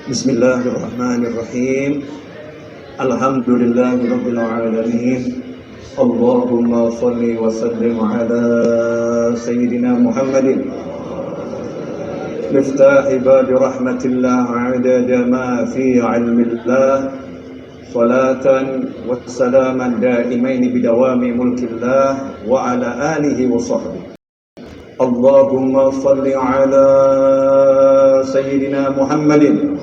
Bismillahirrahmanirrahim. Alhamdulillahirabbil alamin. Allahumma shalli wa sallim ala sayyidina Muhammadin miftah ibadi rahmatillah adada ma fi ilmillah salatan wa salaman daimain bidawami mulkillah wa ala alihi wa sahbihi. Allahumma shalli ala sayyidina Muhammadin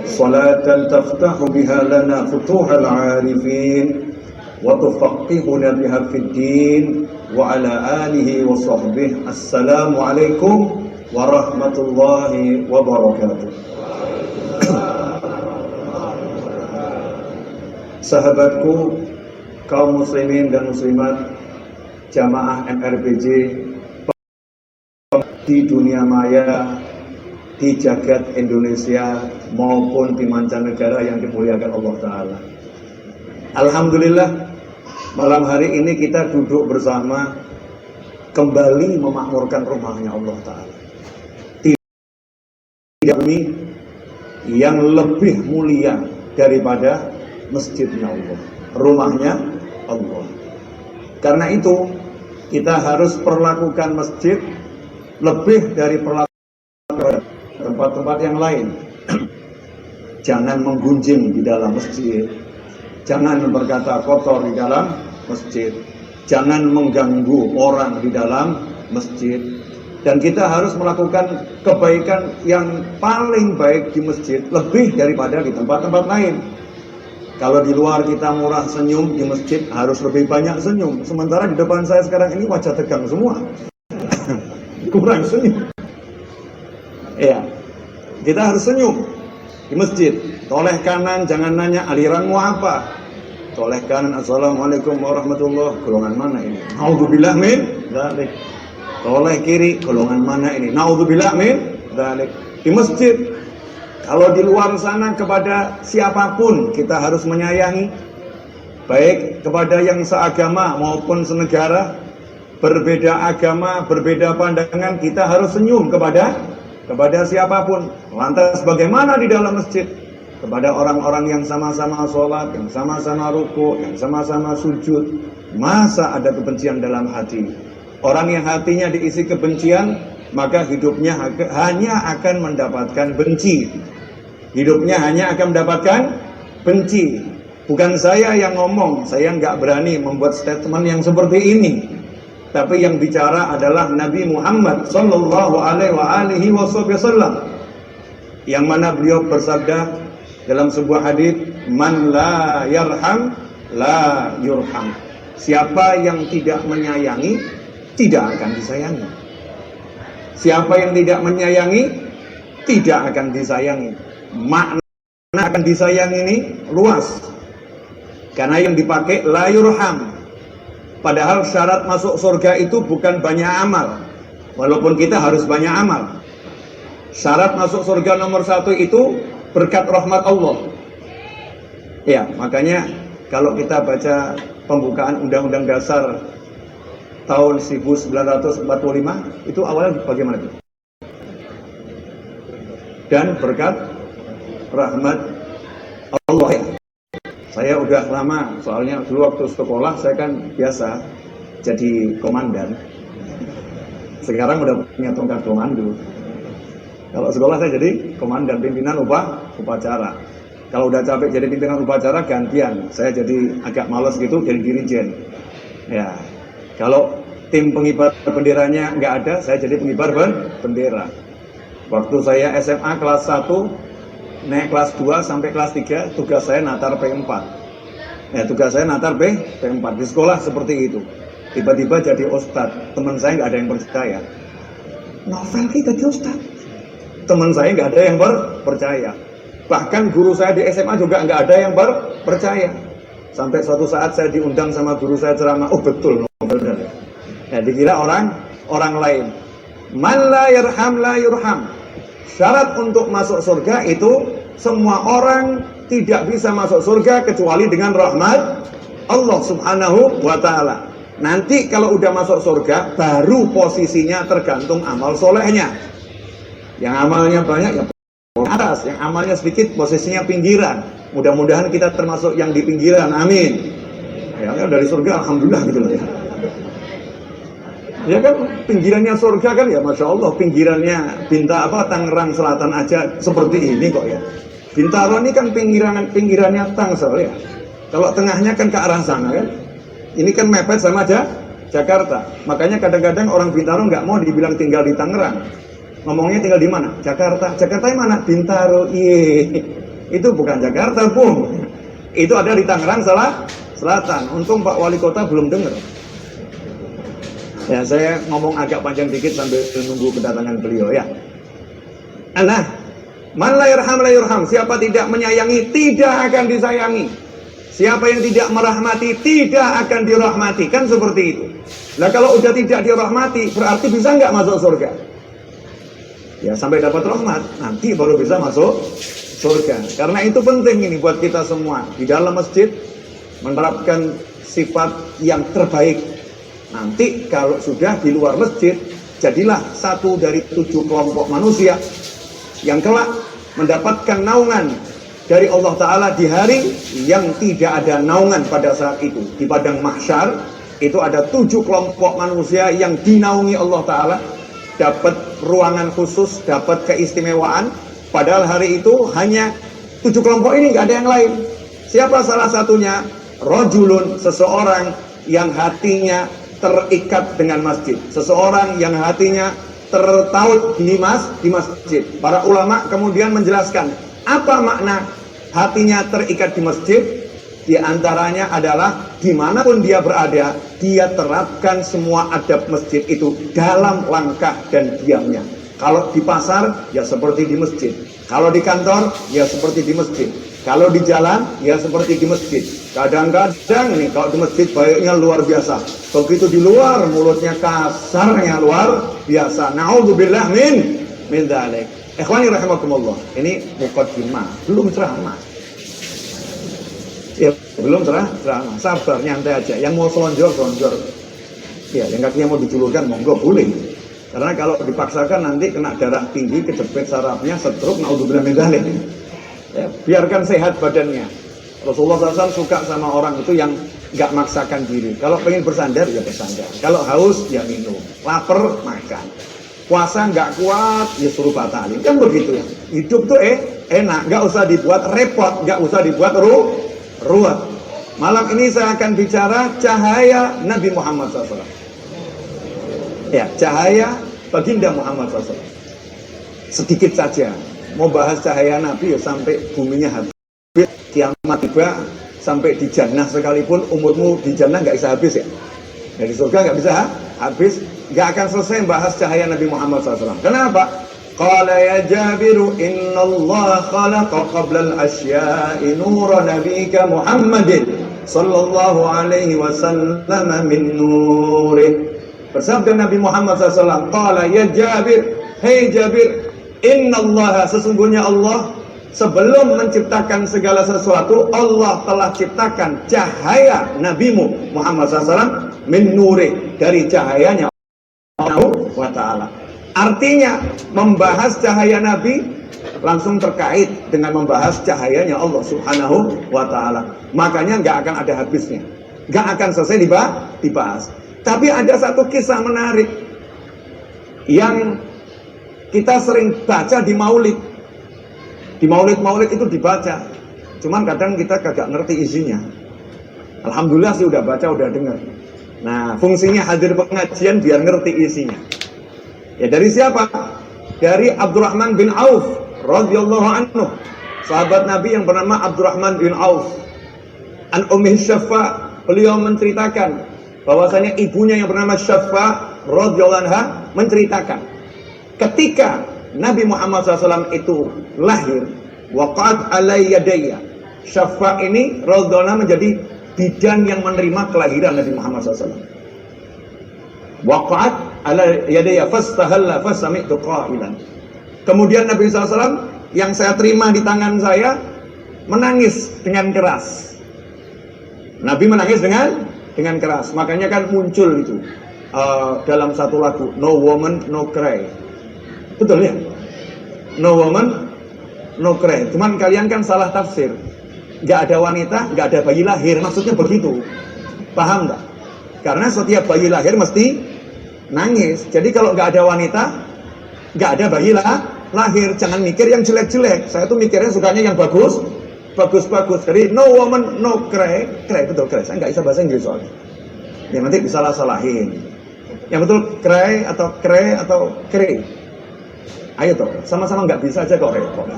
salatan taftahu biha lana futuhal arifin wa tufaqqihuna biha fid din wa ala alihi wa sahbihi. Assalamu alaikum warahmatullahi wabarakatuh. Sahabatku, kaum muslimin dan muslimat, jamaah MRPJ di dunia maya, di jagat Indonesia maupun di mancanegara yang dimuliakan Allah Ta'ala. Alhamdulillah, malam hari ini kita duduk bersama kembali memakmurkan rumahnya Allah Ta'ala. Tidak bumi yang lebih mulia daripada masjidnya Allah, rumahnya Allah. Karena itu kita harus perlakukan masjid lebih dari perlakuan tempat-tempat yang lain. Jangan menggunjing di dalam masjid, jangan berkata kotor di dalam masjid, jangan mengganggu orang di dalam masjid. Dan kita harus melakukan kebaikan yang paling baik di masjid lebih daripada di tempat-tempat lain. Kalau di luar kita murah senyum, di masjid harus lebih banyak senyum. Sementara di depan saya sekarang ini wajah tegang semua, kurang senyum. Ya, kita harus senyum di masjid. Toleh kanan, jangan nanya aliranmu apa. Toleh kanan, assalamualaikum warahmatullahi. Golongan mana ini? Naudzubillah min dzalik. Toleh kiri, golongan mana ini? Naudzubillah min dzalik. Di masjid. Kalau di luar sana kepada siapapun kita harus menyayangi, baik kepada yang seagama maupun senegara, berbeda agama, berbeda pandangan, kita harus senyum kepada siapapun. Lantas bagaimana di dalam masjid? Kepada orang-orang yang sama-sama sholat, yang sama-sama ruku, yang sama-sama sujud. Masa ada kebencian dalam hati? Orang yang hatinya diisi kebencian, maka hidupnya hanya akan mendapatkan benci. Hidupnya hanya akan mendapatkan benci. Bukan saya yang ngomong, saya nggak berani membuat statement yang seperti ini. Tapi yang bicara adalah Nabi Muhammad sallallahu alaihi wasallam, yang mana beliau bersabda dalam sebuah hadis, man la yarham la yurham. Siapa yang tidak menyayangi tidak akan disayangi. Siapa yang tidak menyayangi tidak akan disayangi. Makna akan disayang ini luas, karena yang dipakai la yurham. Padahal syarat masuk surga itu bukan banyak amal, walaupun kita harus banyak amal. Syarat masuk surga nomor 1 itu berkat rahmat Allah. Ya, makanya kalau kita baca pembukaan Undang-Undang Dasar tahun 1945 itu awalnya bagaimana itu? Dan berkat rahmat Allah ya. Saya udah lama, soalnya dulu waktu sekolah saya kan biasa jadi komandan. Sekarang udah punya tongkat komando. Kalau sekolah saya jadi komandan pimpinan upacara. Kalau udah capek jadi pimpinan upacara gantian. Saya jadi agak malas gitu jadi dirijen. Ya. Kalau tim pengibar benderanya nggak ada, saya jadi pengibar bendera. Waktu saya SMA kelas 1 naik kelas 2 sampai kelas 3, tugas saya natar P4. Ya, tugas saya natar P4 di sekolah seperti itu. Tiba-tiba jadi ustadz, teman saya nggak ada yang percaya. Novel kita jadi ustadz. Teman saya nggak ada yang percaya. Bahkan guru saya di SMA juga nggak ada yang percaya. Sampai suatu saat saya diundang sama guru saya ceramah, oh betul Novel. Ya, dikira orang lain. Man la yarham la yurham. Syarat untuk masuk surga itu semua orang tidak bisa masuk surga kecuali dengan rahmat Allah Subhanahu wa ta'ala. Nanti kalau udah masuk surga, baru posisinya tergantung amal solehnya. Yang amalnya banyak ya atas, yang amalnya sedikit posisinya pinggiran. Mudah-mudahan kita termasuk yang di pinggiran, amin. Ya kan dari surga, alhamdulillah gitu loh ya. Ya kan pinggirannya surga kan ya, masya Allah, pinggirannya Tangerang Selatan aja seperti ini kok ya. Bintaro ini kan pinggirannya Tangsel ya. Kalau tengahnya kan ke arah sana kan. Ini kan mepet sama aja Jakarta. Makanya kadang-kadang orang Bintaro nggak mau dibilang tinggal di Tangerang. Ngomongnya tinggal di mana? Jakarta. Jakarta yang mana? Bintaro. Itu bukan Jakarta, Bung. Itu ada di Tangerang Selatan. Untung Pak Wali Kota belum dengar. Ya, saya ngomong agak panjang dikit sambil menunggu kedatangan beliau ya. Nah, man la yarham la yurham. Siapa tidak menyayangi, tidak akan disayangi. Siapa yang tidak merahmati, tidak akan dirahmati. Kan seperti itu. Nah, kalau udah tidak dirahmati, berarti bisa nggak masuk surga? Ya, sampai dapat rahmat, nanti baru bisa masuk surga. Karena itu penting ini buat kita semua. Di dalam masjid, menerapkan sifat yang terbaik. Nanti kalau sudah di luar masjid, jadilah satu dari 7 kelompok manusia yang kelak mendapatkan naungan dari Allah Ta'ala di hari yang tidak ada naungan pada saat itu. Di padang mahsyar itu ada 7 kelompok manusia yang dinaungi Allah Ta'ala, dapat ruangan khusus, dapat keistimewaan. Padahal hari itu hanya 7 kelompok ini, nggak ada yang lain. Siapa salah satunya? Rajulun, seseorang yang hatinya terikat dengan masjid, seseorang yang hatinya tertaut di masjid. Para ulama kemudian menjelaskan apa makna hatinya terikat di masjid. Di antaranya adalah dimanapun dia berada, dia terapkan semua adab masjid itu dalam langkah dan diamnya. Kalau di pasar, ya seperti di masjid. Kalau di kantor, ya seperti di masjid. Kalau di jalan, ya seperti di masjid. Kadang-kadang nih, kalau di masjid baiknya luar biasa. Begitu di luar, mulutnya kasarnya luar biasa. Na'udzubillah min dzalik. Ikhwani rahimakumullah. Ini muqaddimah, belum ceramah. Ya, belum ceramah. Sabar, nyantai aja. Yang mau selonjor. Ya, yang kakinya mau dijulurkan, monggo boleh. Karena kalau dipaksakan nanti kena darah tinggi, kejepit sarafnya, stroke, naudzubillah min dzalik. Ya, biarkan sehat badannya. Rasulullah SAW suka sama orang itu yang nggak maksakan diri. Kalau pengen bersandar, ya bersandar. Kalau haus, ya minum. Lapar, makan. Puasa nggak kuat, ya suruh batalin. Kan begitu ya. Hidup tuh enak, nggak usah dibuat repot, nggak usah dibuat ruwet. Malam ini saya akan bicara cahaya Nabi Muhammad SAW. Ya, cahaya baginda Muhammad SAW. Sedikit saja. Mau bahas cahaya Nabi ya sampai buminya habis, kiamat tiba, sampai di jannah sekalipun umurmu di jannah nggak bisa habis ya. Dari surga nggak bisa habis, nggak akan selesai bahas cahaya Nabi Muhammad SAW. Kenapa? Qala ya Jabiru inna Allah khalaqa qabla al-asya'i nura nabika Muhammadin sallallahu alaihi wasallam min nurih. Bersabda Nabi Muhammad SAW, Qala ya Jabir, hei Jabir, Inna Allah, sesungguhnya Allah sebelum menciptakan segala sesuatu, Allah telah ciptakan cahaya Nabimu Muhammad SAW min nuri, dari cahayanya Allah wa ta'ala. Artinya membahas cahaya Nabi langsung terkait dengan membahas cahayanya Allah Subhanahu wa ta'ala. Makanya nggak akan ada habisnya, nggak akan selesai dibahas. Tapi ada satu kisah menarik yang kita sering baca di maulid. Di maulid itu dibaca. Cuman kadang kita kagak ngerti isinya. Alhamdulillah sih udah baca, udah dengar. Nah, fungsinya hadir pengajian biar ngerti isinya. Ya dari siapa? Dari Abdurrahman bin Auf radhiyallahu anhu. Sahabat Nabi yang bernama Abdurrahman bin Auf. An Ummi Syafa, beliau menceritakan bahwasanya ibunya yang bernama Syafa radhiyallahu anha menceritakan ketika Nabi Muhammad SAW itu lahir, waqad alai yadayya. Syafa ini radhiyallahu menjadi bidan yang menerima kelahiran Nabi Muhammad SAW. Waqad alai yadayya fastahalla fasami'tu qailan. Kemudian Nabi SAW yang saya terima di tangan saya menangis dengan keras. Nabi menangis dengan keras. Makanya kan muncul itu dalam satu lagu, No Woman No Cry. Betul ya? No woman, nukre. Cuman kalian kan salah tafsir. Nggak ada wanita, nggak ada bayi lahir. Maksudnya begitu. Paham nggak? Karena setiap bayi lahir mesti nangis. Jadi kalau nggak ada wanita, nggak ada bayi lahir. Jangan mikir yang jelek-jelek. Saya tuh mikirnya sukanya yang bagus. Bagus-bagus. Jadi no woman, no cry. Cry, betul cry. Saya nggak bisa bahasa Inggris soalnya. Ya nanti disalah-salahin. Yang betul cry atau cray atau cray. Ayo toh, sama-sama nggak bisa aja kok repot.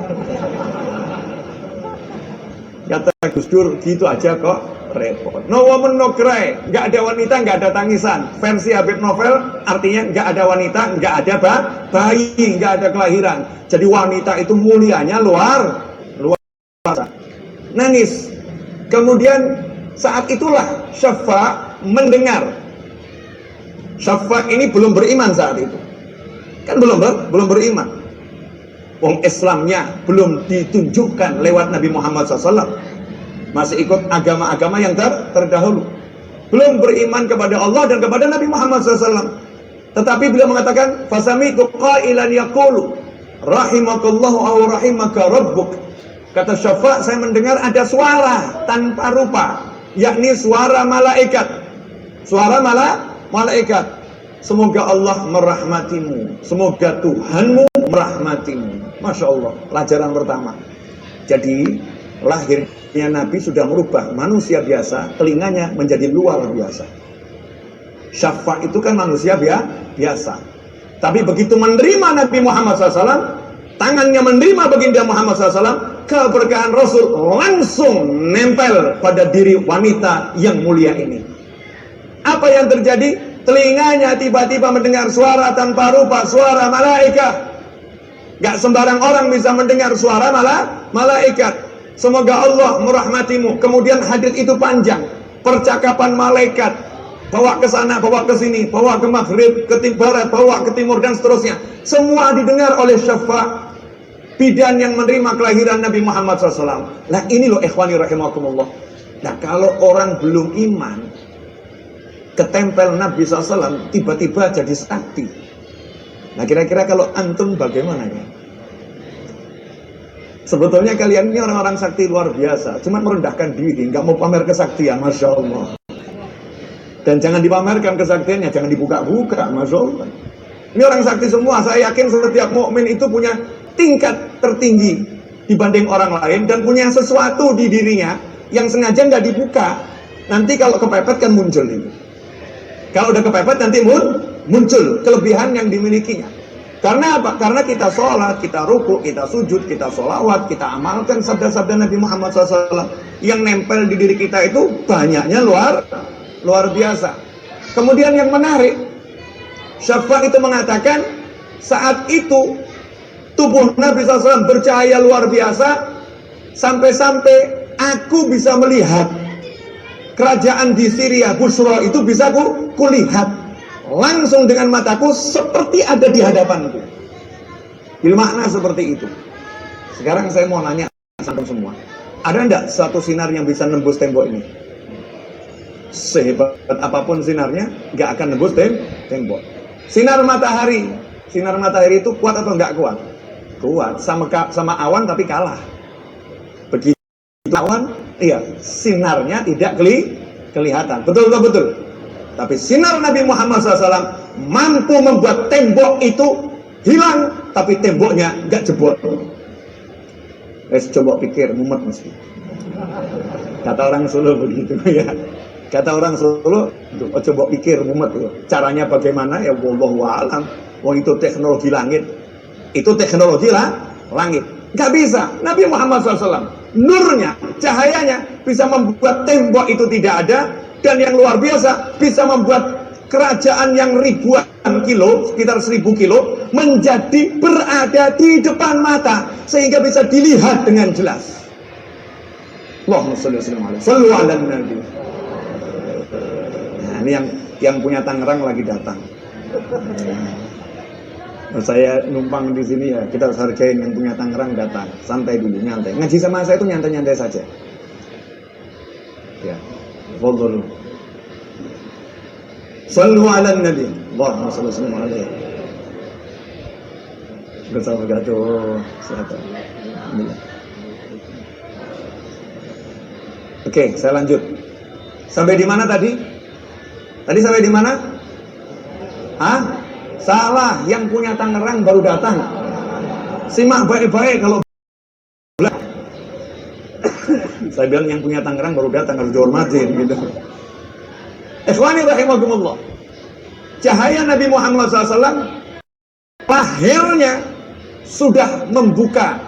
Kata Gus Dur gitu aja kok repot. No woman, no cry. Nggak ada wanita, nggak ada tangisan. Versi Habib Novel artinya nggak ada wanita, nggak ada bayi, nggak ada kelahiran. Jadi wanita itu mulianya luar biasa. Nangis. Kemudian saat itulah Syafa mendengar. Syafa ini belum beriman saat itu. Kan belum beriman. Wong Islamnya belum ditunjukkan lewat Nabi Muhammad SAW. Masih ikut agama-agama yang terdahulu. Belum beriman kepada Allah dan kepada Nabi Muhammad SAW. Tetapi beliau mengatakan, "Fasami'tu qailan yaqulu rahimakallahu aw rahimaka rabbuk." Kata Syafa, saya mendengar ada suara tanpa rupa, yakni suara malaikat. Suara malaikat. Semoga Allah merahmatimu. Semoga Tuhanmu merahmatimu. Masya Allah. Pelajaran pertama. Jadi lahirnya Nabi sudah merubah manusia biasa, telinganya menjadi luar biasa. Syafa itu kan manusia biasa. Tapi begitu menerima Nabi Muhammad SAW, tangannya menerima baginda Muhammad SAW, keberkahan Rasul langsung nempel pada diri wanita yang mulia ini. Apa yang terjadi? Telinganya tiba-tiba mendengar suara tanpa rupa, suara malaikat. Gak sembarang orang bisa mendengar suara malaikat. Semoga Allah merahmatimu. Kemudian hadits itu panjang. Percakapan malaikat. Bawa ke sana, bawa ke sini, bawa ke maghrib, ke barat, bawa ke timur, dan seterusnya. Semua didengar oleh Syafa, bidan yang menerima kelahiran Nabi Muhammad SAW. Nah ini loh ikhwani rahimakumullah. Nah kalau orang belum iman, ketempel Nabi SAW, tiba-tiba jadi sakti. Nah kira-kira kalau antum bagaimana ya? Sebetulnya kalian ini orang-orang sakti luar biasa, cuma merendahkan diri, nggak mau pamer kesaktian, Masya Allah. Dan jangan dipamerkan kesaktiannya, jangan dibuka-buka, Masya Allah. Ini orang sakti semua, saya yakin setiap mukmin itu punya tingkat tertinggi dibanding orang lain, dan punya sesuatu di dirinya yang sengaja nggak dibuka. Nanti kalau kepepet kan muncul itu. Kalau udah kepepet nanti muncul kelebihan yang dimilikinya. Karena apa? Karena kita sholat, kita ruku, kita sujud, kita sholawat, kita amalkan sabda-sabda Nabi Muhammad SAW. Yang nempel di diri kita itu banyaknya luar biasa. Kemudian yang menarik, Syafa itu mengatakan saat itu tubuh Nabi SAW bercahaya luar biasa, sampai-sampai aku bisa melihat kerajaan di Syria, Busra itu bisa kulihat langsung dengan mataku seperti ada di hadapanku. Bermakna seperti itu. Sekarang saya mau nanya sama semua, ada enggak satu sinar yang bisa nembus tembok ini? Sehebat apapun sinarnya, nggak akan nembus tembok. Sinar matahari itu kuat atau enggak kuat? Kuat, sama awan tapi kalah. Begitu awan, iya, sinarnya tidak kelihatan. Betul. Tapi sinar Nabi Muhammad SAW mampu membuat tembok itu hilang, tapi temboknya nggak jebol. Coba pikir, mumet mesti. Kata orang Solo begitu ya. Kata orang Solo, coba pikir, mumet. Caranya bagaimana? Ya wallahu a'lam. Wah itu teknologi langit. Itu teknologi langit. Nggak bisa. Nabi Muhammad SAW, nurnya, cahayanya bisa membuat tembok itu tidak ada. Dan yang luar biasa, bisa membuat kerajaan yang ribuan kilo, sekitar 1000 kilo, menjadi berada di depan mata, sehingga bisa dilihat dengan jelas. Allahumma sholli ala Nabi. Nah, ini yang punya Tangerang lagi datang. Nah, saya numpang di sini ya, kita harus hargain yang punya Tangerang datang. Santai dulu, nyantai. Ngaji sama saya itu nyantai-nyantai saja. Ya. Fadhlu. Sallu ala Nabi. Allahumma shalli alaihi. Bersama wabarakatuh. Silakan. Alhamdulillah. Oke, saya lanjut. Sampai di mana tadi? Tadi sampai di mana? Hah? Salah, yang punya Tangerang baru datang. Simak baik-baik kalau saya bilang yang punya Tangerang baru datang, harus dihormatin gitu. Ikhwani rahimakumullah. Cahaya Nabi Muhammad SAW lahirnya sudah membuka,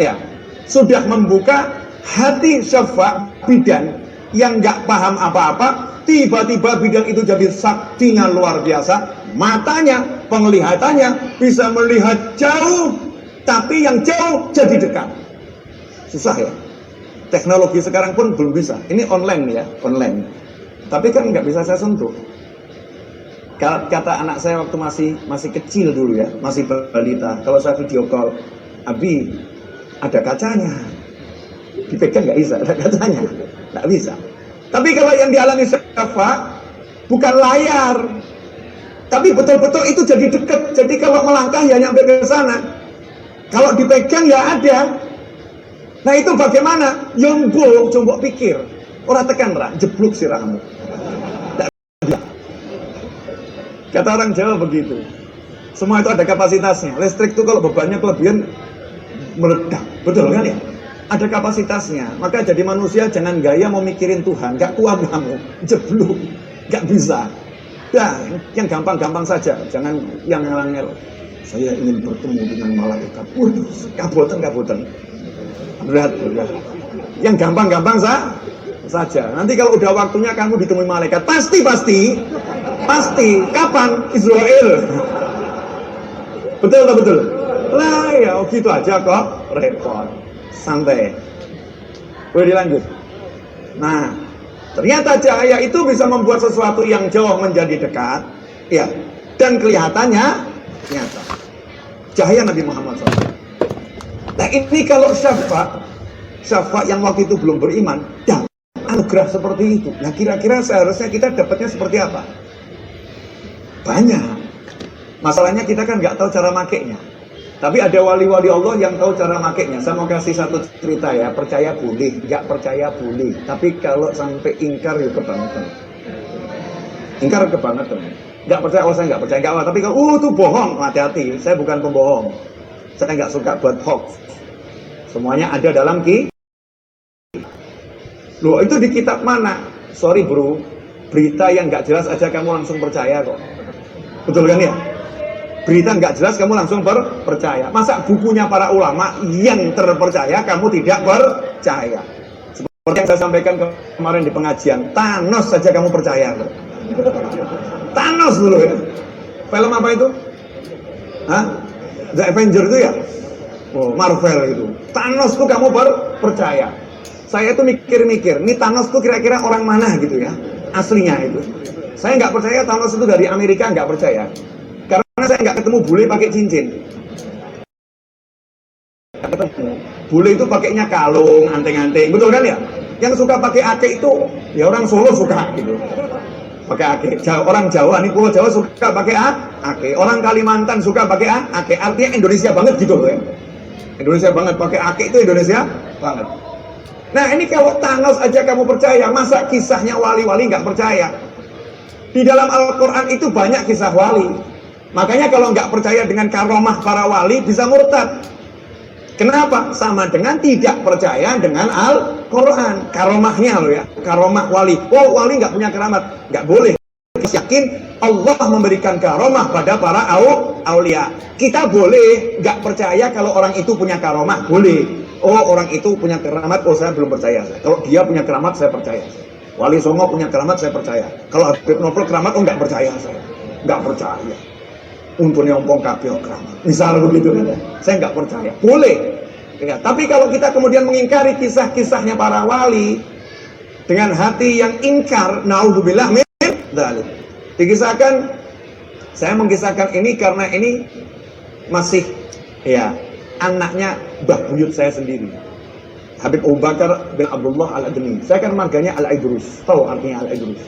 ya, sudah membuka hati Syafa' bidan yang nggak paham apa-apa. Tiba-tiba bidan itu jadi saktinya luar biasa. Matanya, penglihatannya bisa melihat jauh, tapi yang jauh jadi dekat. Susah ya. Teknologi sekarang pun belum bisa. Ini online ya, online. Tapi kan nggak bisa saya sentuh. Kata anak saya waktu masih kecil dulu ya, masih balita. Kalau saya video call, Abi, ada kacanya. Dipegang nggak bisa, ada kacanya. Nggak bisa. Tapi kalau yang dialami Syafa, bukan layar. Tapi betul-betul itu jadi dekat. Jadi kalau melangkah ya nyampe ke sana. Kalau dipegang ya ada. Nah itu bagaimana? Yombol, coba pikir. Orang tekan ra, jeblok sirahmu. Kata orang Jawa begitu. Semua itu ada kapasitasnya. Listrik itu kalau bebannya kelebihan meledak. Betul kan ya? Ada kapasitasnya. Maka jadi manusia jangan gaya mau mikirin Tuhan. Gak kuat kamu. Jeblok. Gak bisa. Nah, yang gampang-gampang saja. Jangan yang ngel-ngel. Saya ingin bertemu dengan malaikat. Waduh, kabutan. Berat. Yang gampang-gampang saja. Nanti kalau udah waktunya kamu ditemui malaikat, pasti. Kapan? Israel. Betul. Lah ya, gitu aja kok. Repot. Santai. Boleh dilanjut. Nah, ternyata cahaya itu bisa membuat sesuatu yang jauh menjadi dekat, ya, dan kelihatannya nyata. Cahaya Nabi Muhammad SAW. Nah ini kalau Syafa' yang waktu itu belum beriman, dan anugerah seperti itu. Nah kira-kira seharusnya kita dapatnya seperti apa? Banyak. Masalahnya kita kan nggak tahu cara makainya. Tapi ada wali-wali Allah yang tahu cara makainya. Saya mau kasih satu cerita ya. Percaya boleh, nggak percaya boleh. Tapi kalau sampai ingkar ya kebangetan. Ingkar kebangetan. Nggak percaya, saya nggak percaya. Nggak, tapi kalau itu bohong, hati-hati. Saya bukan pembohong. Saya nggak suka buat hoax. Semuanya ada dalam Loh itu di kitab mana? Sorry bro, berita yang nggak jelas aja kamu langsung percaya kok. Betul kan ya? Berita nggak jelas kamu langsung percaya. Masa bukunya para ulama yang terpercaya kamu tidak percaya? Seperti yang saya sampaikan kemarin di pengajian, Thanos saja kamu percaya kok. Thanos dulu ya. Film apa itu? Hah? The Avenger itu ya? Oh, Marvel itu. Thanos tuh kamu percaya. Saya tuh mikir-mikir, ini Thanos tuh kira-kira orang mana gitu ya? Aslinya itu. Saya nggak percaya Thanos itu dari Amerika, nggak percaya. Karena saya nggak ketemu bule pakai cincin. Nggak ketemu. Bule itu pakainya kalung, anting-anting, betul kan ya? Yang suka pakai ake itu, ya orang Solo suka gitu. Pakai ake. Orang Jawa, nih Pulau Jawa suka pakai ake. Orang Kalimantan suka pakai ake. Artinya Indonesia banget gitu loh ya. Indonesia banget, pakai ake itu Indonesia banget. Nah ini kalau Thanos aja kamu percaya, masa kisahnya wali-wali nggak percaya? Di dalam Al-Quran itu banyak kisah wali. Makanya kalau nggak percaya dengan karomah para wali bisa murtad. Kenapa? Sama dengan tidak percaya dengan Al-Quran. Karomahnya loh ya, karomah wali. Oh wali nggak punya keramat, nggak boleh. Yakin Allah memberikan karomah pada para aulia. Kita boleh nggak percaya kalau orang itu punya karomah, boleh. Oh orang itu punya keramat, oh saya belum percaya. Kalau dia punya keramat saya percaya. Wali Songo punya keramat saya percaya. Kalau Habib Novel keramat, oh nggak percaya saya. Nggak percaya. Untungnya ompong kabeh keramat. Misal begitu kan? Saya nggak percaya. Boleh. Ya, tapi kalau kita kemudian mengingkari kisah-kisahnya para wali dengan hati yang ingkar, naudzubillah min dzalik. Dikisahkan, saya mengisahkan ini karena ini masih ya anaknya Mbah Buyut saya sendiri, Habib Abu Bakar bin Abdullah Al-Adni. Saya kan marganya Al-Idrus. Tahu artinya Al-Idrus?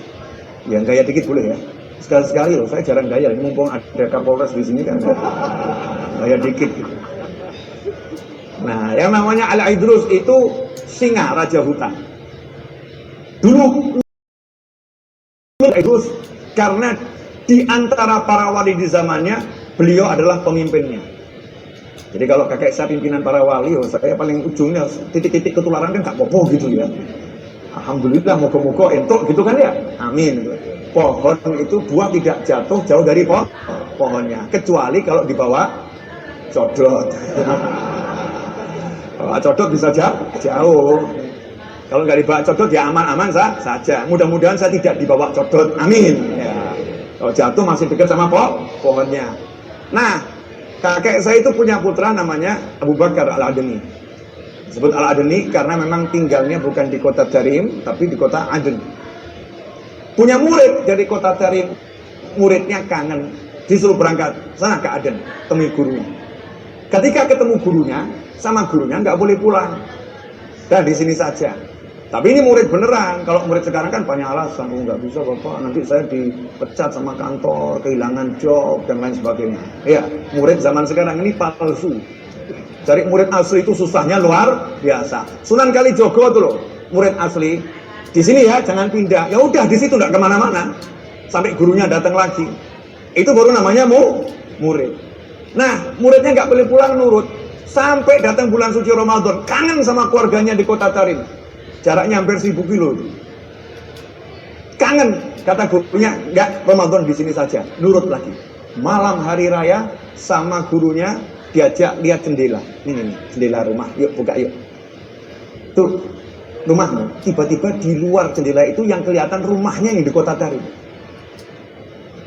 Ya gaya dikit boleh ya. Sekali-sekali loh, saya jarang gaya. Mumpung ada Kapolres di sini kan. kayak dikit gitu. Nah, yang namanya Al-Idrus itu singa raja hutan. Dulu Al-Idrus karena di antara para wali di zamannya beliau adalah pemimpinnya. Jadi kalau kakek saya pimpinan para wali, saya paling ujungnya titik-titik ketularan kan gak popo gitu ya. Alhamdulillah, moga-moga entuk gitu kan ya. Amin. Pohon itu buah tidak jatuh jauh dari pohonnya, kecuali kalau dibawa codot. Kalau codot bisa jauh. Kalau nggak dibawa codot ya aman-aman saja. Mudah-mudahan saya tidak dibawa codot. Amin. Ya. Kalau jatuh masih dekat sama pohonnya. Nah, kakek saya itu punya putra namanya Abu Bakar Al-Adni. Disebut Al-Adni karena memang tinggalnya bukan di kota Tarim, tapi di kota Aden. Punya murid dari kota Tarim, muridnya kangen, disuruh berangkat sana ke Aden, temui gurunya. Ketika ketemu gurunya, sama gurunya nggak boleh pulang, dan di sini saja. Tapi ini murid beneran. Kalau murid sekarang kan banyak alasan, nggak bisa bapak, nanti saya dipecat sama kantor, kehilangan job dan lain sebagainya. Ya, murid zaman sekarang ini palsu. Cari murid asli itu susahnya luar biasa. Sunan Kalijogo tuh loh, murid asli. Di sini ya, jangan pindah. Ya udah di situ nggak kemana-mana sampai gurunya datang lagi. Itu baru namanya murid. Nah, muridnya nggak boleh pulang nurut sampai datang bulan suci Ramadan. Kangen sama keluarganya di kota Tarim. Jaraknya hampir 1000 kilo. Kangen, kata gurunya, nggak, Ramadan di sini saja. Nurut lagi. Malam hari raya sama gurunya diajak lihat jendela. Ini jendela rumah. Yuk buka yuk. Tuh. Rumahmu, tiba-tiba di luar jendela itu yang kelihatan rumahnya yang di kota Tarim.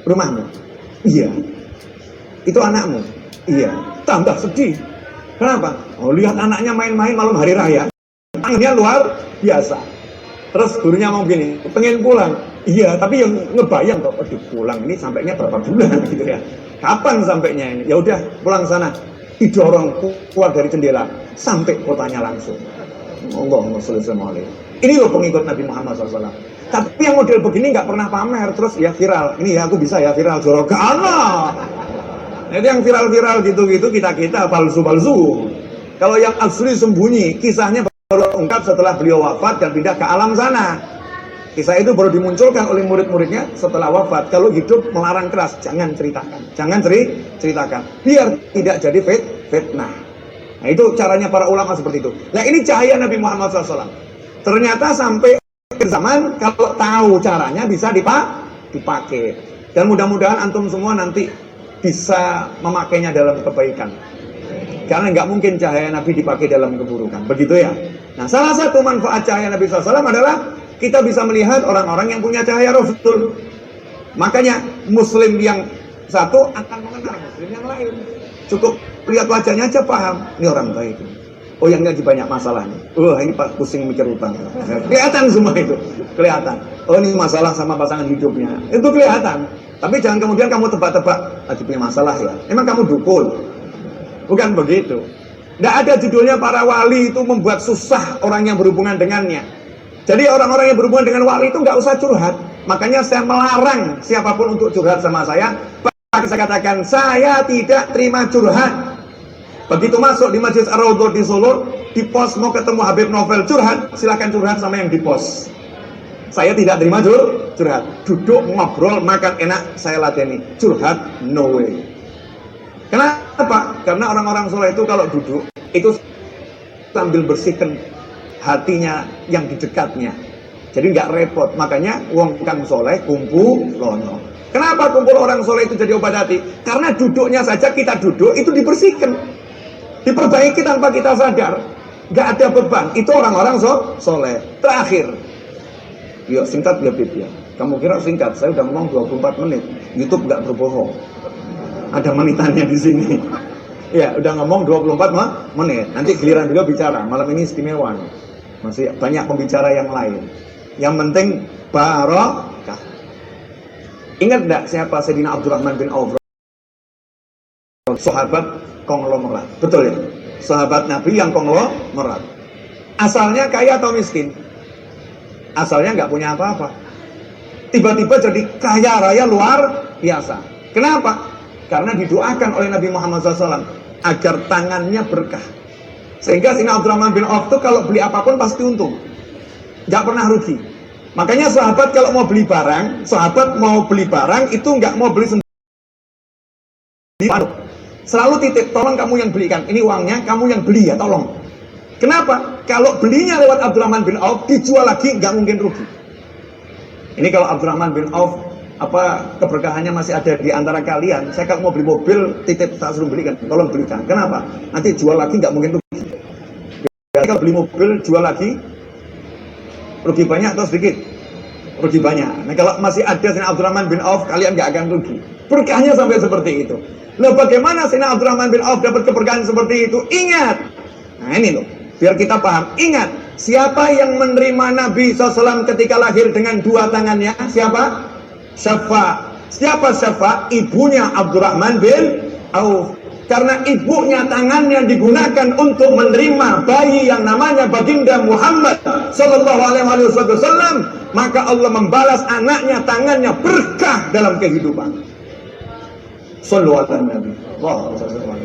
Rumahmu? Iya. Itu anakmu? Iya. Tambah sedih. Kenapa? Oh, lihat anaknya main-main malam hari raya. Tangannya luar biasa. Terus gurunya mau gini, pengen pulang. Iya, tapi yang ngebayang kok, aduh pulang ini sampainya berapa bulan gitu ya. Kapan sampainya ini? Ya udah pulang sana. Didorong keluar dari jendela sampai kotanya langsung. Allahumma sholli alaihi. Ini loh pengikut Nabi Muhammad SAW. Tapi yang model begini nggak pernah pamer, terus ya viral. Ini ya aku bisa ya viral jorokan. Nah, itu yang viral-viral gitu-gitu kita palsu-palsu. Kalau yang asli sembunyi, kisahnya baru ungkap setelah beliau wafat dan pindah ke alam sana. Kisah itu baru dimunculkan oleh murid-muridnya setelah wafat. Kalau hidup melarang keras, jangan ceritakan. Jangan ceritakan. Biar tidak jadi fitnah. Nah itu caranya para ulama seperti itu. Nah ini cahaya Nabi Muhammad SAW. Ternyata sampai zaman kalau tahu caranya bisa dipakai. Dan mudah-mudahan antum semua nanti bisa memakainya dalam kebaikan. Karena nggak mungkin cahaya Nabi dipakai dalam keburukan. Begitu ya. Nah salah satu manfaat cahaya Nabi SAW adalah kita bisa melihat orang-orang yang punya cahaya Rasul. Makanya Muslim yang satu akan mengenal Muslim yang lain. Cukup lihat wajahnya aja paham, ini orang baik. Oh yang lagi banyak masalahnya. Ini Pak pusing mikir utang. Kelihatan semua itu, kelihatan. Oh ini masalah sama pasangan hidupnya, itu kelihatan. Tapi jangan kemudian kamu tebak-tebak lagi punya masalah ya. Emang kamu dukun? Bukan begitu. Tidak ada judulnya para wali itu membuat susah orang yang berhubungan dengannya. Jadi orang-orang yang berhubungan dengan wali itu nggak usah curhat. Makanya saya melarang siapapun untuk curhat sama saya. Saya katakan, saya tidak terima curhat. Begitu masuk di Masjid Ar-Raudhah di Solo, di pos mau ketemu Habib Novel curhat, silakan curhat sama yang di pos. Saya tidak terima curhat. Duduk, ngobrol, makan enak, saya ladeni. Curhat, no way. Kenapa? Karena orang-orang soleh itu kalau duduk, itu sambil bersihkan hatinya yang di dekatnya. Jadi nggak repot. Makanya wong kang soleh kumpul lono. Kenapa kumpul orang soleh itu jadi obat hati? Karena duduknya saja kita duduk itu dibersihkan, diperbaiki tanpa kita sadar. Gak ada beban. Itu orang-orang soleh. Terakhir, yuk singkat ya Bib ya. Kamu kira singkat? Saya udah ngomong 24 menit. YouTube gak berbohong. Ada menitannya di sini. Ya udah ngomong 24 menit. Nanti giliran beliau bicara. Malam ini istimewa. Masih banyak pembicara yang lain. Yang penting barokah. Ingat enggak siapa Sayyidina Abdurrahman bin Auf? Sahabat konglomerat. Betul ya? Sahabat Nabi yang konglomerat. Asalnya kaya atau miskin? Asalnya nggak punya apa-apa. Tiba-tiba jadi kaya raya luar biasa. Kenapa? Karena didoakan oleh Nabi Muhammad SAW. agar tangannya berkah. Sehingga Sayyidina Abdurrahman bin Auf itu kalau beli apapun pasti untung, nggak pernah rugi. Makanya sahabat kalau mau beli barang, itu nggak mau beli sendiri, selalu titip, tolong kamu yang belikan, ini uangnya kamu yang beli ya, tolong. Kenapa? Kalau belinya lewat Abdurrahman bin Auf, dijual lagi nggak mungkin rugi. Ini kalau Abdurrahman bin Auf, keberkahannya masih ada di antara kalian. Saya kalau mau beli mobil, titip tak suruh belikan, tolong belikan. Kenapa? Nanti jual lagi nggak mungkin rugi. Jadi kalau beli mobil, jual lagi, rugi banyak atau sedikit? Rugi banyak. Nah kalau masih ada Sayyidina Abdurrahman bin Auf, kalian nggak akan rugi. Berkahnya sampai seperti itu. Loh, bagaimana Sayyidina Abdurrahman bin Auf dapat keberkahan seperti itu? Ingat. Nah ini loh, biar kita paham. Ingat, siapa yang menerima Nabi SAW ketika lahir dengan dua tangannya? Siapa? Syafa. Siapa Syafa? Ibunya Abdurrahman bin Auf. Karena ibunya tangannya digunakan untuk menerima bayi yang namanya baginda Muhammad Sallallahu Alaihi Wasallam, maka Allah membalas anaknya tangannya berkah dalam kehidupan. Sallallahu alaihi wasallam.